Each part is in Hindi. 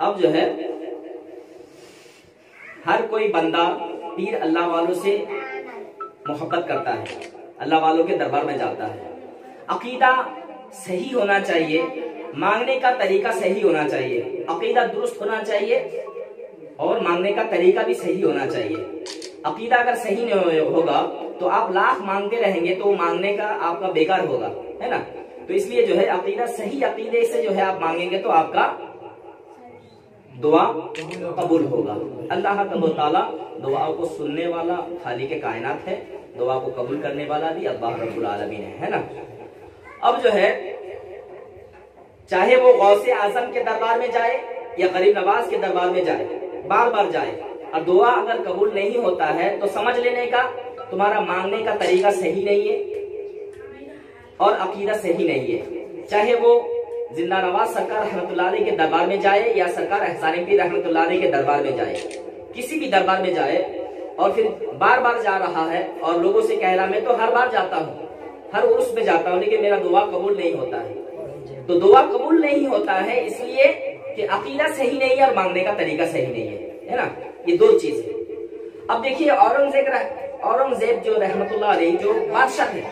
अब जो है हर कोई बंदा पीर अल्लाह वालों से मोहब्बत करता है, अल्लाह वालों के दरबार में जाता है। अकीदा सही होना चाहिए, मांगने का तरीका सही होना चाहिए, अकीदा दुरुस्त होना चाहिए और मांगने का तरीका भी सही होना चाहिए। अकीदा अगर सही नहीं होगा तो आप लाख मांगते रहेंगे तो मांगने का आपका बेकार होगा, है ना। तो इसलिए जो है अकीदा सही अकीदे से जो है आप मांगेंगे तो आपका दुआ कबूल होगा। अल्लाह ताला दुआओं को सुनने वाला खालिक कायनात है, दुआ को कबूल करने वाला भी अल्लाह रब्बुल आलमीन है ना। अब जो है चाहे वो गौसे आजम के दरबार में जाए या गरीब नवाज के दरबार में जाए, बार बार जाए और दुआ अगर कबूल नहीं होता है तो समझ लेने का तुम्हारा मांगने का तरीका सही नहीं है और अकीदा सही नहीं है। चाहे वो जिंदा नवाज सरकार रहमतुल्लाह अलैह के दरबार में जाए या सरकार एहसानी पीर रहमतुल्लाह अलैह के दरबार में जाए, किसी भी दरबार में जाए और फिर बार बार जा रहा है और लोगों से कह रहा मैं तो हर बार जाता हूँ, हर उर्स में जाता हूँ, लेकिन मेरा दुआ कबूल नहीं होता है। तो दुआ कबूल नहीं होता है इसलिए कि अकीदा सही नहीं है और मांगने का तरीका सही नहीं है ना। ये दो चीज है। अब देखिए औरंगजेब जो रहमतुल्लाह अलैह जो बादशाह थे,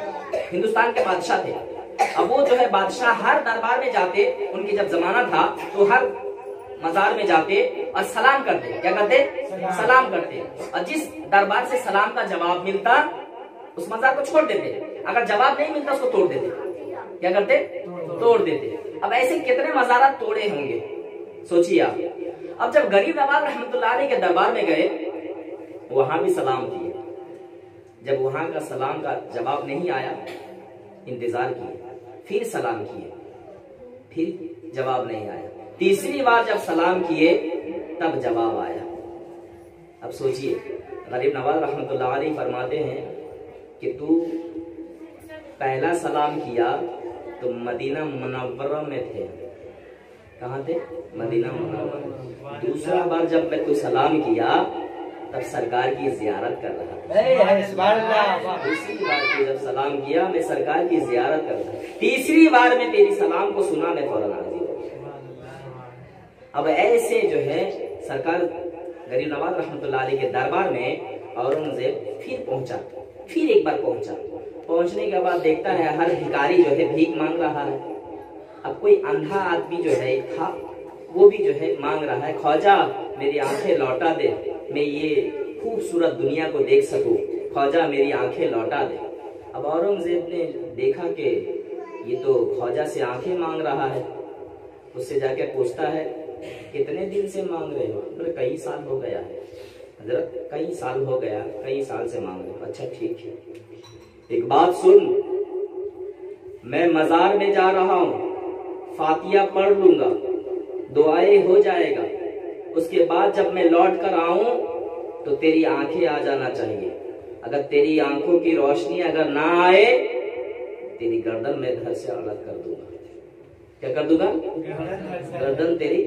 हिंदुस्तान के बादशाह थे, अब वो जो है बादशाह हर दरबार में जाते, उनकी जब जमाना था तो हर मजार में जाते और सलाम करते। क्या करते? सलाम करते। और जिस दरबार से सलाम का जवाब मिलता उस मजार को छोड़ देते, अगर जवाब नहीं मिलता उसको तोड़ देते। क्या करते? तोड़ देते। अब ऐसे कितने मजारात तोड़े होंगे सोचिए आप। अब जब गरीब नवाज रहमतुल्लाह अलैह के दरबार में गए, वहां भी सलाम किए, जब वहां का सलाम का जवाब नहीं आया, इंतजार किए, फिर सलाम किए, फिर जवाब नहीं आया, तीसरी बार जब सलाम किए तब जवाब आया। अब सोचिए गरीब नवाज रहमतुल्लाह अलैह फरमाते हैं कि तू पहला सलाम किया तो मदीना मुनव्वरा में थे, कहाँ थे? Medina Munawwara. दूसरा बार जब मैं तू सलाम किया तब सरकार की जियारत कर रहा था। दूसरी बार तू जब सलाम किया मैं सरकार की जियारत कर रहा था। तीसरी बार में तेरी सलाम को सुना मैं फौरन हाजिर। अब ऐसे जो है सरकार गरीब नवाज रहमतुल्लाह अलैह के दरबार में औरंगजेब फिर पहुंचा, फिर एक बार पहुंचा। पहुंचने के बाद देखता है हर भिखारी जो है भीख मांग रहा है। अब कोई अंधा आदमी जो है था वो भी जो है मांग रहा है, ख्वाजा मेरी आंखें लौटा दे, मैं ये खूबसूरत दुनिया को देख सकूं, ख्वाजा मेरी आंखें लौटा दे। अब औरंगजेब ने देखा कि ये तो ख्वाजा से आंखें मांग रहा है, उससे जाके पूछता है कितने दिन से मांग रहे हो? बोले कई साल हो गया है हजरत, कई साल हो गया, कई साल से मांग रहे हो। अच्छा ठीक है, एक बात सुन, मैं मजार में जा रहा हूँ, फातिया पढ़ लूंगा, दुआएं हो जाएगा, उसके बाद जब मैं लौट कर आऊं तो तेरी आंखें आ जाना चाहिए। अगर तेरी आंखों की रोशनी अगर ना आए तेरी गर्दन में धड़ से अलग कर दूंगा। क्या कर दूंगा? गर्दन तेरी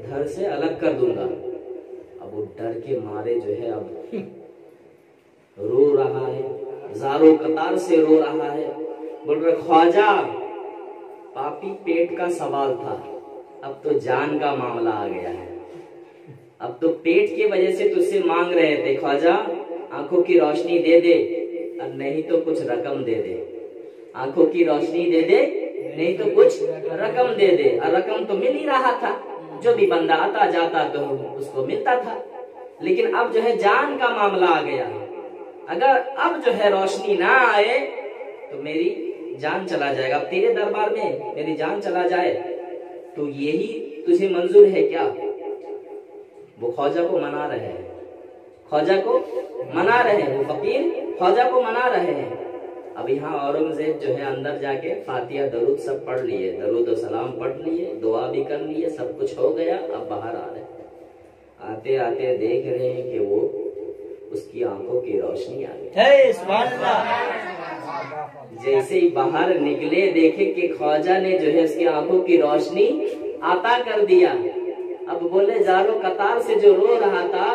धड़ से अलग कर दूंगा। अब वो डर के मारे जो है अब रो रहा है, जारो कतार से रो रहा है, बोल रहे ख्वाजा पापी पेट का सवाल था, अब तो जान का मामला आ गया है। अब तो पेट की वजह से तुझसे मांग रहे थे, ख्वाजा आंखों की रोशनी दे दे और नहीं तो कुछ रकम दे दे। आंखों की रोशनी दे दे नहीं तो कुछ रकम दे दे। और रकम तो मिल ही रहा था, जो भी बंदा आता जाता तो उसको मिलता था, लेकिन अब जो है जान का मामला आ गया। अगर अब जो है रोशनी ना आए तो मेरी जान चला जाएगा। अब तेरे दरबार में मेरी जान चला जाए तो यही तुझे मंजूर है क्या? वो ख्वाजा को मना रहे हैं, ख्वाजा को मना रहे हैं, वो फकीर ख्वाजा को मना रहे हैं। अब यहाँ औरंगजेब जो है अंदर जाके फातिया दरूद सब पढ़ लिए, दरूद और सलाम पढ़ लिए, दुआ भी कर लिए, सब कुछ हो गया। अब बाहर आ रहे, आते आते देख रहे हैं कि वो उसकी आंखों की रोशनी आ गई। जैसे ही बाहर निकले देखे कि ख्वाजा ने जो है उसकी आंखों की रोशनी आता कर दिया। अब बोले जारो कतार से जो रो रहा था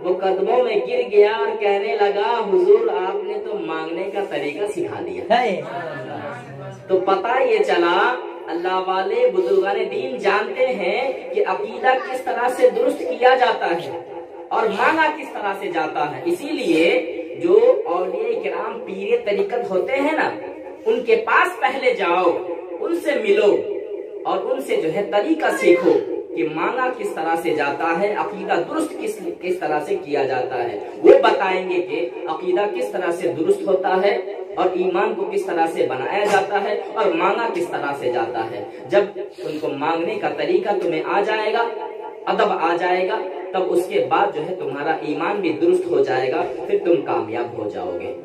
वो कदमों में गिर गया और कहने लगा हुजूर आपने तो मांगने का तरीका सिखा दिया। तो पता ये चला अल्लाह वाले बुजुर्गान दीन जानते हैं कि अकीदा किस तरह से दुरुस्त किया जाता है और मांगा किस तरह से जाता है। इसीलिए जो औलिया किराम पीरे तरीकत होते हैं ना, उनके पास पहले जाओ, उनसे मिलो और उनसे जो है तरीका सीखो कि मांगा किस तरह से जाता है, अकीदा दुरुस्त किस तरह से किया जाता है। वो बताएंगे कि अकीदा किस तरह से दुरुस्त होता है और ईमान को किस तरह से बनाया जाता है और मांगा किस तरह से जाता है। जब उनको मांगने का तरीका तुम्हें आ जाएगा, अदब आ जाएगा, तब उसके बाद जो है तुम्हारा ईमान भी दुरुस्त हो जाएगा, फिर तुम कामयाब हो जाओगे।